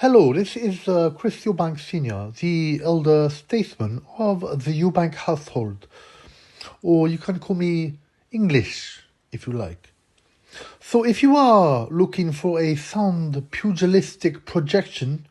Hello, this is Chris Eubank Sr., the elder statesman of the Eubank household, or you can call me English if you like. So, if you are looking for a sound pugilistic projection,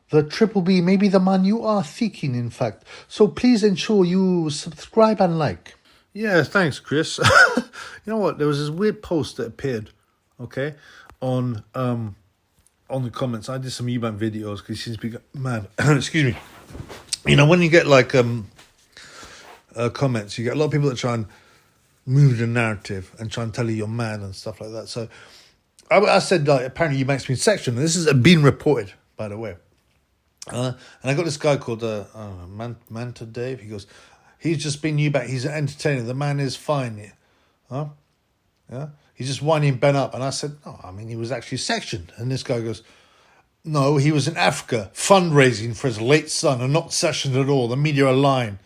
the Triple B may be the man you are seeking, in fact. So, please ensure you subscribe and like. Yeah, thanks, Chris. You know what? There was this weird post that appeared, okay, on the comments. I did some Eubank videos because he seems to be man. Excuse me. You know, when you get like comments, you get a lot of people that try and move the narrative and try and tell you you're mad and stuff like that. So I said, like, apparently Eubank's been sectioned. And this has been reported, by the way. And I got this guy called Manta Dave. He goes, he's just been Eubank. He's an entertainer. The man is fine. Huh? Yeah. He's just winding Ben up. And I said, no, I mean, he was actually sectioned. And this guy goes, no, he was in Africa fundraising for his late son and not sectioned at all. The media are lying.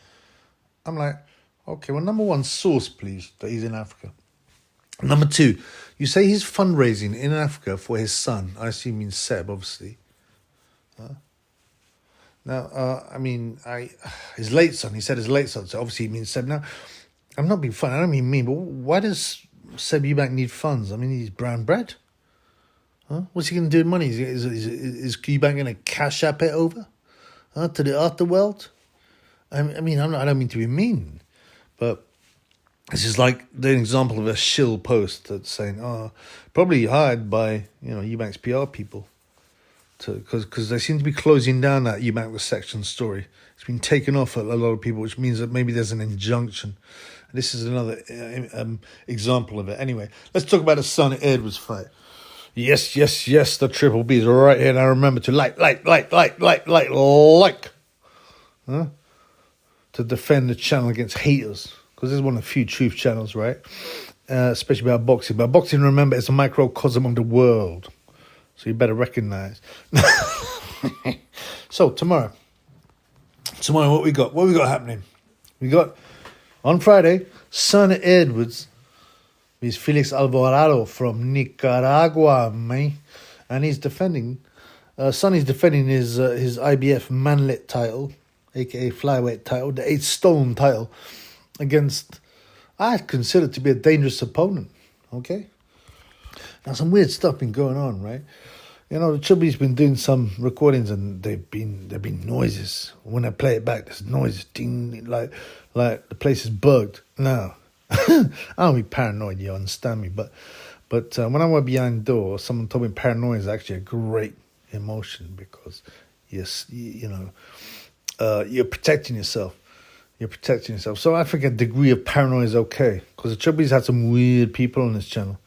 I'm like, okay, well, number one, source, please, that he's in Africa. Number two, you say he's fundraising in Africa for his son. I assume he means Seb, obviously. Now, his late son, he said his late son, so obviously he means Seb. Now, I'm not being funny, I don't mean mean, but why does Seb Eubank need funds? I mean, he's brown bread. Huh? What's he going to do with money? Is Eubank going to cash app it over to the afterworld? I don't mean to be mean, but this is like the example of a shill post that's saying, probably hired by, Eubank's PR people. Because they seem to be closing down that Eubank was section story. It's been taken off a lot of people, which means that maybe there's an injunction. And this is another example of it. Anyway, let's talk about the Sonny Edwards fight. Yes, the Triple B is right here. And I remember to like. Huh? To defend the channel against haters. Because this is one of the few truth channels, right? Especially about boxing. But boxing, remember, is a microcosm of the world. So you better recognize. So tomorrow, what we got? What we got happening? We got on Friday, Sonny Edwards is Felix Alvarado from Nicaragua, man, and he's defending. Sonny's defending his IBF manlet title, aka flyweight title, the 8-stone title, against I consider to be a dangerous opponent. Okay. Now, some weird stuff been going on, right? The Chubby's been doing some recordings and they've been noises. When I play it back, there's noises, ding, like the place is bugged. No, I don't be paranoid, you understand me? But when I went behind the door, someone told me paranoia is actually a great emotion because you're protecting yourself. So I think a degree of paranoia is okay because the Chubby's had some weird people on this channel.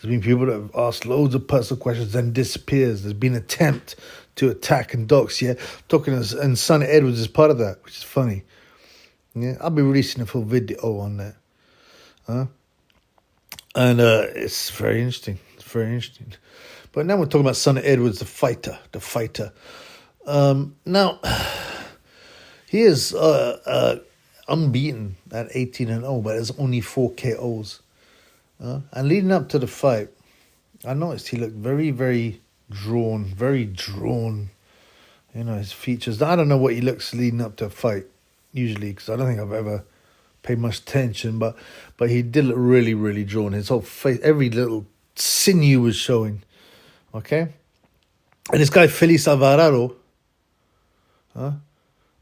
There's been people that have asked loads of personal questions and disappears. There's been an attempt to attack and dox, yeah. And Sonny Edwards is part of that, which is funny. Yeah, I'll be releasing a full video on that. And it's very interesting. But now we're talking about Sonny Edwards, the fighter. Now, he is unbeaten at 18-0, but there's only 4 KOs. And leading up to the fight, I noticed he looked very, very drawn. His features. I don't know what he looks leading up to a fight, usually, because I don't think I've ever paid much attention. But he did look really, really drawn. His whole face, every little sinew was showing. Okay? And this guy, Felix Alvarado,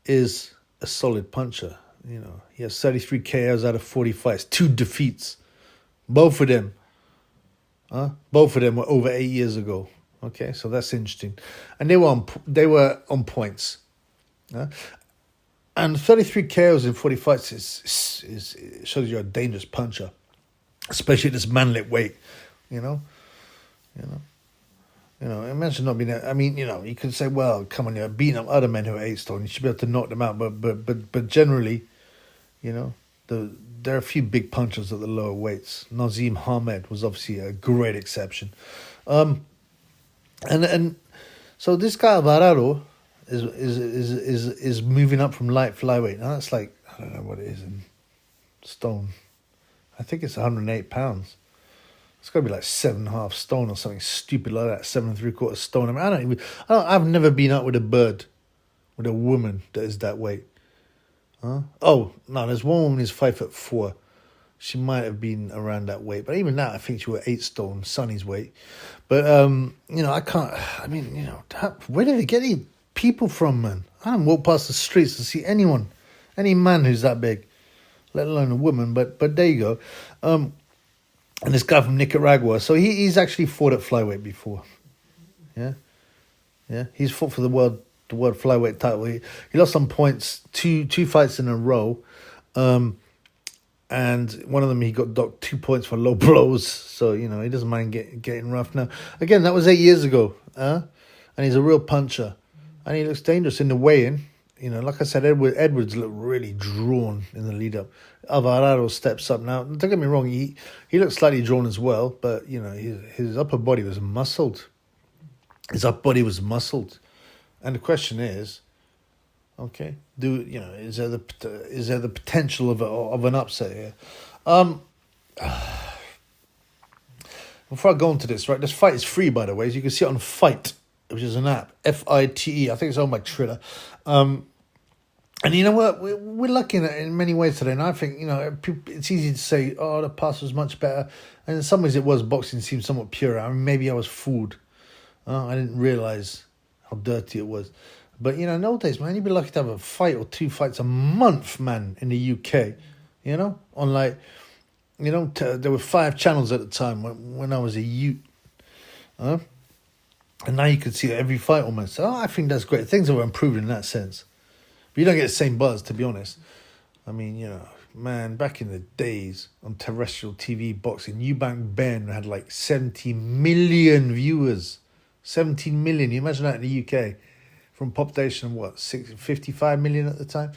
is a solid puncher. He has 33 KOs out of 40 fights, 2 defeats. Both of them were over 8 years ago. Okay, so that's interesting, and they were on points. And 33 KOs in 40 fights is shows you're a dangerous puncher, especially at this manlet weight. Imagine not being. You could say, well, come on, you're beating up other men who are 8-stone. You should be able to knock them out, but generally, there are a few big punchers at the lower weights. Nazim Hamed was obviously a great exception. And so this guy Alvarado is moving up from light flyweight. Now that's like, I don't know what it is in stone. I think it's 108 pounds. It's got to be like 7.5 stone or something stupid like that. 7.75 stone. I mean, I've never been out with a bird, with a woman that is that weight. Huh? Oh no, there's one woman who's 5'4". She might have been around that weight, but even that, I think she was 8 stone, Sonny's weight. But I can't. I mean, where do they get these people from, man? I don't walk past the streets to see anyone, any man who's that big, let alone a woman. But there you go. And this guy from Nicaragua, so he's actually fought at flyweight before. Yeah, he's fought for the world flyweight title. He lost some points, two fights in a row. And one of them he got docked 2 points for low blows. So, he doesn't mind getting rough now. Again, that was 8 years ago. And he's a real puncher. And he looks dangerous in the weigh-in. Like I said, Edwards looked really drawn in the lead-up. Alvarado steps up now. Don't get me wrong, he looks slightly drawn as well. But, his upper body was muscled. And the question is, okay, is there the potential of an upset here? Before I go into this, right, this fight is free, by the way. As you can see it on Fight, which is an app, FITE. I think it's owned by Triller. And you know what? We're lucky in many ways today. And I think, it's easy to say, oh, the past was much better. And in some ways it was. Boxing seemed somewhat purer. I mean, maybe I was fooled. I didn't realise how dirty it was. But, nowadays, man, you'd be lucky to have a fight or 2 fights a month, man, in the UK. On there were 5 channels at the time when I was a youth. And now you could see every fight almost. So, I think that's great. Things have improved in that sense. But you don't get the same buzz, to be honest. I mean, man, back in the days on terrestrial TV boxing, Eubank Ben had like 70 million viewers. 17 million. You imagine that in the UK. From population of 55 million at the time,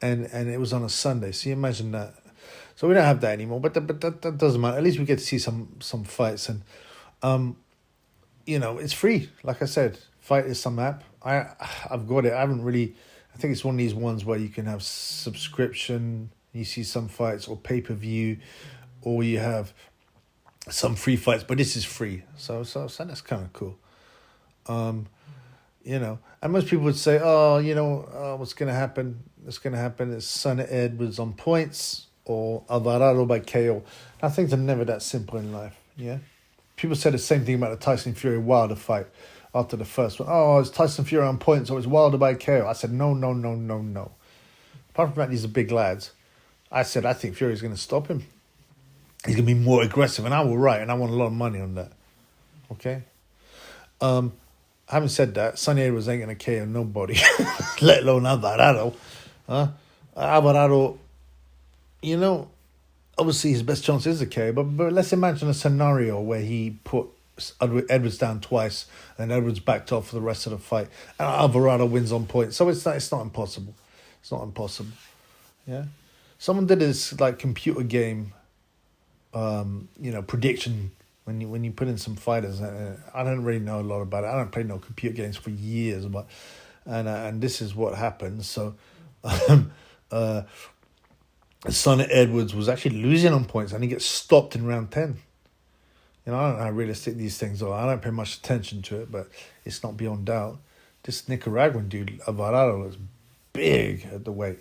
and it was on a Sunday. So you imagine that. So we don't have that anymore, but that doesn't matter. At least we get to see some fights, and it's free. Like I said, Fight is some app. I've got it. I haven't really. I think it's one of these ones where you can have subscription. You see some fights or pay-per-view, or you have some free fights. But this is free, so that's kind of cool. And most people would say, what's going to happen? What's going to happen is Sonny Edwards on points or Alvarado by KO. Now, things are never that simple in life, yeah? People said the same thing about the Tyson Fury-Wilder fight after the first one. Oh, it's Tyson Fury on points or it's Wilder by KO. I said, no. Apart from that, these are big lads. I said, I think Fury's going to stop him. He's going to be more aggressive, and I will write, and I want a lot of money on that, okay? Having said that, Sonny Edwards ain't going to KO nobody, let alone Alvarado. Alvarado, obviously his best chance is a KO, but let's imagine a scenario where he put Edwards down twice and Edwards backed off for the rest of the fight and Alvarado wins on points. So it's not impossible. It's not impossible. Yeah. Someone did this like computer game, prediction. When you put in some fighters, I don't really know a lot about it. I don't play no computer games for years, and this is what happened. So, Sonny Edwards was actually losing on points, and he gets stopped in round 10. I don't know how realistic these things are. I don't pay much attention to it, but it's not beyond doubt. This Nicaraguan dude, Alvarado, looks big at the weight.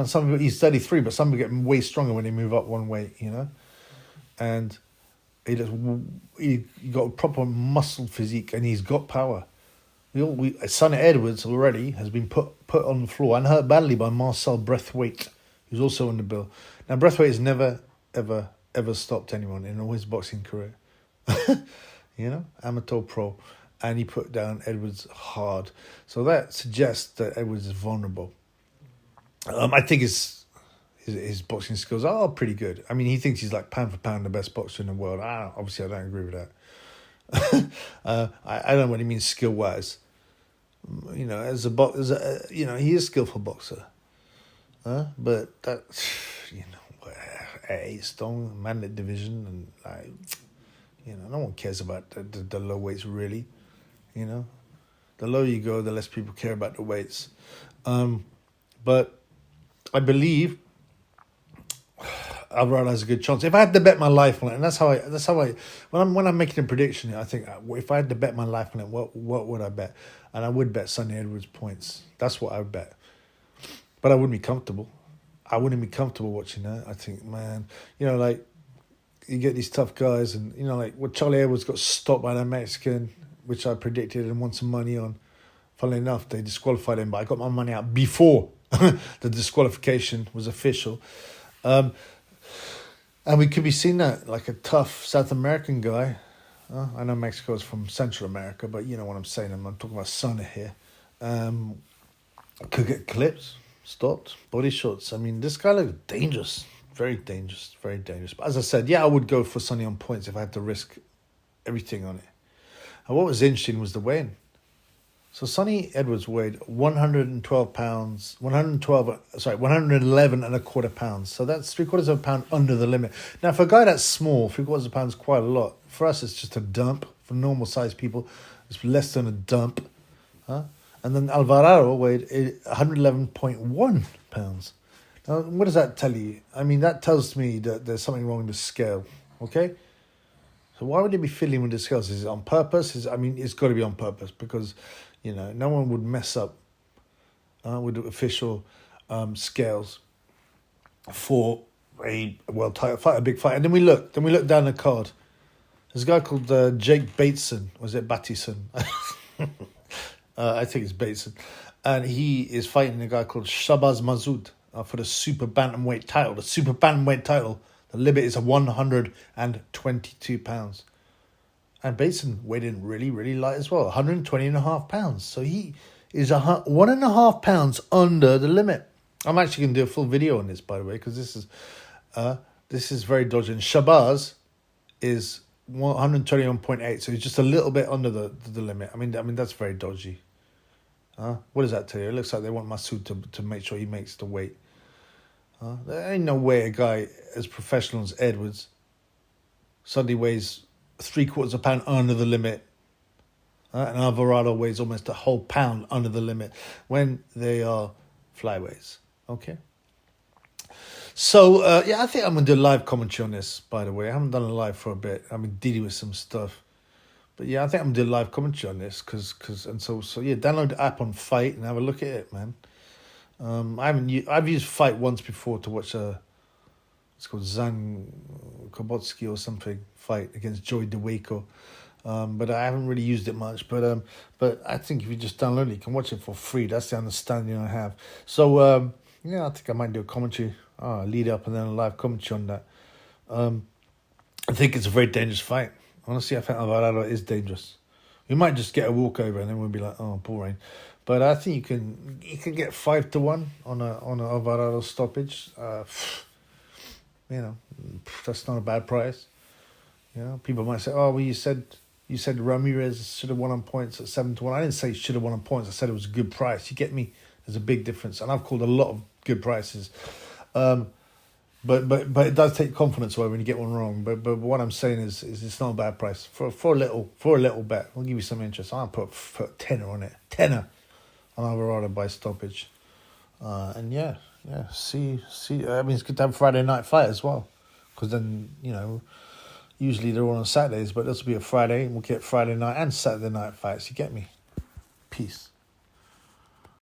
Some people, he's 33, but some people get way stronger when they move up one weight. And he got a proper muscle physique, and he's got power. Sonny Edwards already has been put on the floor and hurt badly by Marcel Braithwaite, who's also on the bill. Now, Braithwaite has never, ever stopped anyone in all his boxing career. Amateur pro. And he put down Edwards hard. So that suggests that Edwards is vulnerable. I think his boxing skills are pretty good. I mean, he thinks he's like pound for pound the best boxer in the world. Obviously, I don't agree with that. I don't know what he means skill wise. He is a skillful boxer. But that, at 8 stone, manlet division, and no one cares about the low weights really. The lower you go, the less people care about the weights. But I believe Alvarado has a good chance. If I had to bet my life on it, and that's how I when I'm making a prediction, I think if I had to bet my life on it, what would I bet? And I would bet Sonny Edwards points. That's what I would bet. But I wouldn't be comfortable. I wouldn't be comfortable watching that. I think, man, like you get these tough guys, and like Charlie Edwards got stopped by that Mexican, which I predicted and won some money on. Funnily enough, they disqualified him, but I got my money out before the disqualification was official. And we could be seeing that, like a tough South American guy. I know Mexico is from Central America, but you know what I'm saying. I'm talking about Sonny here. Could get clipped, stopped, body shots. I mean, this guy looks dangerous. Very dangerous, very dangerous. But as I said, I would go for Sonny on points if I had to risk everything on it. And what was interesting was the weigh-in. So Sonny Edwards weighed 112 pounds, 111 and a quarter pounds. So that's 3/4 of a pound under the limit. Now, for a guy that's small, 3/4 of a pound is quite a lot. For us, it's just a dump. For normal sized people, it's less than a dump. And then Alvarado weighed 111.1 pounds. Now, what does that tell you? I mean, that tells me that there's something wrong with the scale, okay? So why would they be fiddling with the scales? Is it on purpose? It's got to be on purpose because, no one would mess up with the official scales for a world title fight, a big fight. And then we look down the card. There's a guy called Jake Bateson. Was it Bateson? I think it's Bateson. And he is fighting a guy called Shabazz Mazoud for the super bantamweight title. The super bantamweight title, the limit is 122 pounds. And Bateson weighed in really, really light as well, 120.5 pounds. So he is 1.5 pounds under the limit. I'm actually going to do a full video on this, by the way, because this is very dodgy. And Shabazz is 121.8, so he's just a little bit under the limit. I mean that's very dodgy. What does that tell you? It looks like they want Masoud to make sure he makes the weight. There ain't no way a guy as professional as Edwards suddenly weighs 3/4 of a pound under the limit. And Alvarado weighs almost a whole pound under the limit when they are flyweights. Okay? So, I think I'm going to do a live commentary on this, by the way. I haven't done a live for a bit. I've been dealing with some stuff. But I think I'm going to do a live commentary on this. Download the app on Fight and have a look at it, man. I've used Fight once before to watch it's called Zhang Kobotsky or something, fight against Joey DeWaco. But I haven't really used it much. But I think if you just download it, you can watch it for free. That's the understanding I have. So, I think I might do a commentary, lead up and then a live commentary on that. I think it's a very dangerous fight. Honestly, I think Alvarado is dangerous. We might just get a walkover and then we'll be like, oh, boring. But I think you can get 5-1 on a Alvarado stoppage. That's not a bad price. People might say, oh, well, you said Ramirez should have won on points at 7-1. I didn't say he should have won on points. I said it was a good price. You get me? There's a big difference, and I've called a lot of good prices. But it does take confidence away when you get one wrong. But what I'm saying is it's not a bad price for a little bet. We'll give you some interest. I'll put tenner on it. Tenner on Alvarado by stoppage. See. I mean, it's good to have a Friday night fight as well, because then usually they're all on Saturdays, but this will be a Friday, and we'll get Friday night and Saturday night fights. You get me? Peace.